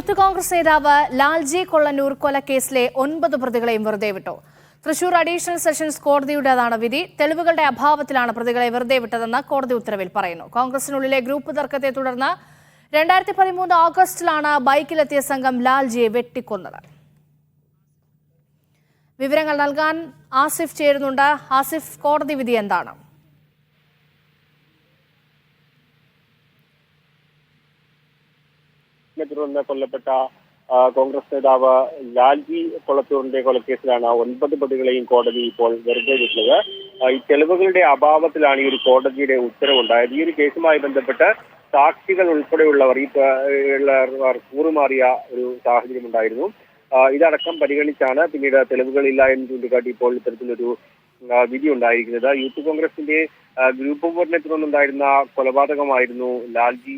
Youth Congress നേതാവ് ലാൽജി കൊള്ളന്നൂർ കൊലക്കേസിലെ 9 പ്രതികളെയും വെറുതെ വിട്ടു. തൃശൂർ അഡീഷണൽ സെഷൻസ് കോടതിയുടേതാണ് വിധി. തെളിവുകളുടെ അഭാവത്തിലാണ് പ്രതികളെ വെറുതെ വിട്ടതെന്ന് കോടതി ഉത്തരവിൽ പറയുന്നു. കോൺഗ്രസിനുള്ളിലെ ഗ്രൂപ്പ് തർക്കത്തെ തുടർന്ന് 2013 ഓഗസ്റ്റിലാണ് ബൈക്കിലെത്തിയ സംഘം ലാൽജിയെ വെട്ടിക്കൊന്നത്. വിവരങ്ങൾ നൽകാൻ ആസിഫ് ചേരുന്നുണ്ട്. ആസിഫ്, കോടതി വിധി എന്താണ്? തുടർന്ന് കൊല്ലപ്പെട്ട കോൺഗ്രസ് നേതാവ് ലാൽജി കൊളത്തൂരിന്റെ കൊലക്കേസിലാണ് 9 പ്രതികളെയും കോടതി ഇപ്പോൾ വെറുതെ വിട്ടത്. ഈ തെളിവുകളുടെ അഭാവത്തിലാണ് ഈ ഒരു കോടതിയുടെ ഉത്തരവുണ്ടായത്. ഈ ഒരു കേസുമായി ബന്ധപ്പെട്ട് സാക്ഷികൾ ഉൾപ്പെടെയുള്ളവർ കൂറുമാറിയ ഒരു സാഹചര്യം ഉണ്ടായിരുന്നു. ഇതടക്കം പരിഗണിച്ചാണ് പിന്നീട് തെളിവുകളില്ല എന്ന് ചൂണ്ടിക്കാട്ടി ഇപ്പോൾ ഇത്തരത്തിലൊരു വിധി ഉണ്ടായിരിക്കുന്നത്. യൂത്ത് കോൺഗ്രസിന്റെ ഗ്രൂപ്പ് ബോർഡിനെ തുടർന്നുണ്ടായിരുന്ന കൊലപാതകമായിരുന്നു ലാൽജി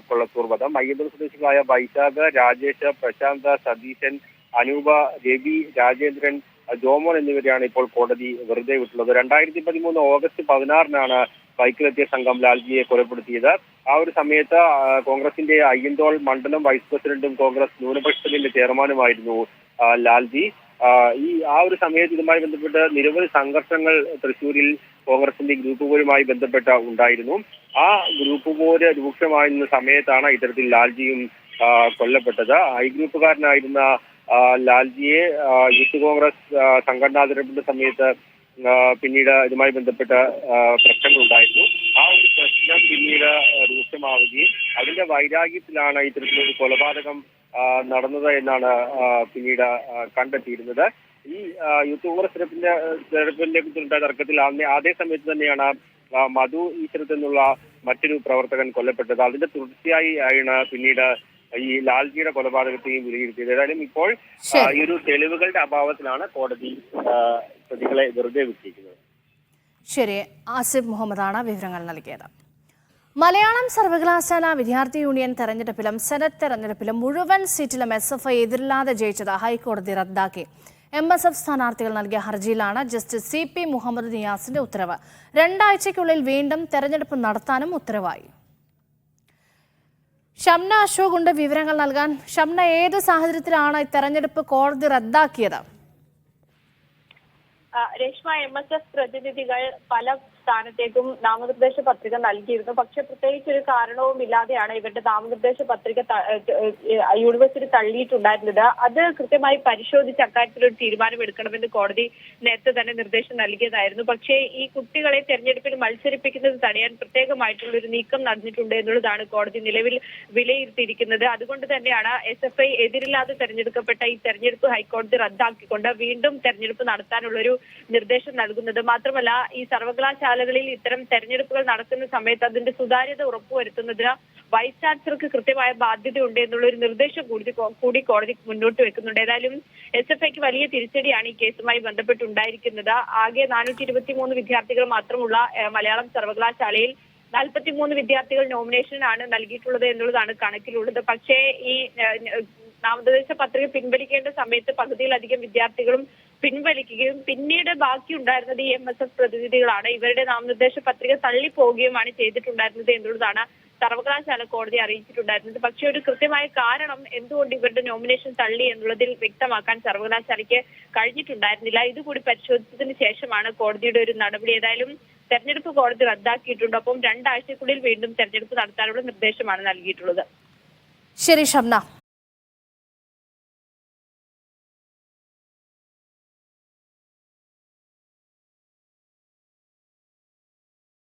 കൊള്ളത്തൂർ വധം. അയ്യന്തൂർ സ്വദേശികളായ വൈശാഖ്, രാജേഷ്, പ്രശാന്ത്, സതീശൻ, അനൂപ, രവി, രാജേന്ദ്രൻ, ജോമോൻ എന്നിവരെയാണ് ഇപ്പോൾ കോടതി വെറുതെ വിട്ടുള്ളത്. 2013 ഓഗസ്റ്റ് 16-നാണ് ബൈക്കിലെത്തിയ സംഘം ലാൽജിയെ കൊലപ്പെടുത്തിയത്. ആ ഒരു സമയത്ത് കോൺഗ്രസിന്റെ അയ്യന്തോൾ മണ്ഡലം വൈസ് പ്രസിഡന്റും കോൺഗ്രസ് ന്യൂനപക്ഷത്തിന്റെ ചെയർമാനുമായിരുന്നു ലാൽജി. ആ ഒരു സമയത്ത് ഇതുമായി ബന്ധപ്പെട്ട് നിരവധി സംഘർഷങ്ങൾ തൃശ്ശൂരിൽ കോൺഗ്രസിന്റെ ഗ്രൂപ്പ് പോരുമായി ബന്ധപ്പെട്ട ഉണ്ടായിരുന്നു. ആ ഗ്രൂപ്പ് പോര് രൂക്ഷമായിരുന്ന സമയത്താണ് ഇത്തരത്തിൽ ലാൽജിയും കൊല്ലപ്പെട്ടത്. ഐ ഗ്രൂപ്പുകാരനായിരുന്ന ലാൽജിയെ യൂത്ത് കോൺഗ്രസ് സംഘടനാ തിരഞ്ഞെടുപ്പിന്റെ സമയത്ത് പിന്നീട് ഇതുമായി ബന്ധപ്പെട്ട പ്രശ്നങ്ങളുണ്ടായിരുന്നു. ആ ഒരു പ്രശ്നം പിന്നീട് രൂക്ഷമാവുകയും അതിന്റെ വൈരാഗ്യത്തിലാണ് ഇത്തരത്തിലൊരു കൊലപാതകം നടന്നത് എന്നാണ് പിന്നീട് കണ്ടെത്തിയിരുന്നത്. ഈ യൂത്ത് കോൺഗ്രസ് തെരഞ്ഞെടുപ്പിനെ കുറിച്ചുണ്ടായ തർക്കത്തിൽ അതേ സമയത്ത് തന്നെയാണ് മധു ഈശ്വരത്ത് നിന്നുള്ള മറ്റൊരു പ്രവർത്തകൻ കൊല്ലപ്പെട്ടത്. അതിന്റെ തുടർച്ചയായി ആണ് പിന്നീട് ഈ ലാൽജിയുടെ കൊലപാതകത്തെയും വിലയിരുത്തിയത്. ഏതായാലും ഇപ്പോൾ ഈ ഒരു തെളിവുകളുടെ അഭാവത്തിലാണ് കോടതി പ്രതികളെ വെറുതെ വിട്ടിരിക്കുന്നത്. ശരി, ആസിഫ് മുഹമ്മദാണ് വിവരങ്ങൾ നൽകിയത്. മലയാളം സർവകലാശാല വിദ്യാർത്ഥി യൂണിയൻ തെരഞ്ഞെടുപ്പിലും സെനറ്റ് തെരഞ്ഞെടുപ്പിലും മുഴുവൻ സീറ്റിലും SFI എതിരില്ലാതെ ജയിച്ചത് ഹൈക്കോടതി റദ്ദാക്കി. MSF സ്ഥാനാർത്ഥികൾ നൽകിയ ഹർജിയിലാണ് ജസ്റ്റിസ് CP മുഹമ്മദ് നിയാസിന്റെ ഉത്തരവ്. 2 ആഴ്ചയ്ക്കുള്ളിൽ വീണ്ടും തെരഞ്ഞെടുപ്പ് നടത്താനും ഉത്തരവായി. ഷംന അശോക് ഉണ്ട് വിവരങ്ങൾ നൽകാൻ. ഷംന, ഏത് സാഹചര്യത്തിലാണ് തെരഞ്ഞെടുപ്പ് കോടതി റദ്ദാക്കിയത്? രേഷ്മ, MSF പ്രതിനിധികൾ പല സ്ഥാനത്തേക്കും നാമനിർദ്ദേശ പത്രിക നൽകിയിരുന്നു. പക്ഷെ പ്രത്യേകിച്ച് ഒരു കാരണവും ഇല്ലാതെയാണ് ഇവരുടെ നാമനിർദ്ദേശ പത്രിക യൂണിവേഴ്സിറ്റി തള്ളിയിട്ടുണ്ടായിരുന്നത്. അത് കൃത്യമായി പരിശോധിച്ച് അക്കാര്യത്തിലൊരു തീരുമാനമെടുക്കണമെന്ന് കോടതി നേരത്തെ തന്നെ നിർദ്ദേശം നൽകിയതായിരുന്നു. പക്ഷേ ഈ കുട്ടികളെ തെരഞ്ഞെടുപ്പിൽ മത്സരിപ്പിക്കുന്നത് തടയാൻ പ്രത്യേകമായിട്ടുള്ള ഒരു നീക്കം നടന്നിട്ടുണ്ട് എന്നുള്ളതാണ് കോടതി നിലവിൽ വിലയിരുത്തിയിരിക്കുന്നത്. അതുകൊണ്ട് തന്നെയാണ് SFI എതിരില്ലാതെ തെരഞ്ഞെടുക്കപ്പെട്ട ഈ തെരഞ്ഞെടുപ്പ് ഹൈക്കോടതി റദ്ദാക്കിക്കൊണ്ട് വീണ്ടും തെരഞ്ഞെടുപ്പ് നടത്താനുള്ളൊരു നിർദ്ദേശം നൽകുന്നത്. മാത്രമല്ല, ഈ സർവകലാശാലകളിൽ ഇത്തരം തെരഞ്ഞെടുപ്പുകൾ നടക്കുന്ന സമയത്ത് അതിന്റെ സുതാര്യത ഉറപ്പുവരുത്തുന്നതിന് വൈസ് ചാൻസലർക്ക് കൃത്യമായ ബാധ്യതയുണ്ട് എന്നുള്ള ഒരു നിർദ്ദേശം കൂടി കോടതി മുന്നോട്ട് വെക്കുന്നുണ്ട്. ഏതായാലും SFIക്ക് വലിയ തിരിച്ചടിയാണ് ഈ കേസുമായി ബന്ധപ്പെട്ടുണ്ടായിരിക്കുന്നത്. ആകെ 423 വിദ്യാർത്ഥികൾ മാത്രമുള്ള മലയാളം സർവകലാശാലയിൽ 43 വിദ്യാർത്ഥികൾ നോമിനേഷനാണ് നൽകിയിട്ടുള്ളത് എന്നുള്ളതാണ് കണക്കിലുള്ളത്. പക്ഷേ ഈ നാമനിർദ്ദേശ പത്രിക പിൻവലിക്കേണ്ട സമയത്ത് പകുതിയിലധികം വിദ്യാർത്ഥികളും പിൻവലിക്കുകയും പിന്നീട് ബാക്കി ഉണ്ടായിരുന്നത് ഈ MSF പ്രതിനിധികളാണ്. ഇവരുടെ നാമനിർദ്ദേശ പത്രിക തള്ളിപ്പോവുകയുമാണ് ചെയ്തിട്ടുണ്ടായിരുന്നത് എന്നുള്ളതാണ് സർവകലാശാല കോടതി അറിയിച്ചിട്ടുണ്ടായിരുന്നത്. പക്ഷേ ഒരു കൃത്യമായ കാരണം എന്തുകൊണ്ട് ഇവരുടെ നോമിനേഷൻ തള്ളി എന്നുള്ളതിൽ വ്യക്തമാക്കാൻ സർവകലാശാലയ്ക്ക് കഴിഞ്ഞിട്ടുണ്ടായിരുന്നില്ല. ഇതുകൂടി പരിശോധിച്ചതിന് ശേഷമാണ് കോടതിയുടെ ഒരു നടപടി. ഏതായാലും തെരഞ്ഞെടുപ്പ് കോടതി റദ്ദാക്കിയിട്ടുണ്ട്. ഒപ്പം 2 ആഴ്ചക്കുള്ളിൽ വീണ്ടും തെരഞ്ഞെടുപ്പ് നടത്താനുള്ള നിർദ്ദേശമാണ് നൽകിയിട്ടുള്ളത്. ശരി ഷംന.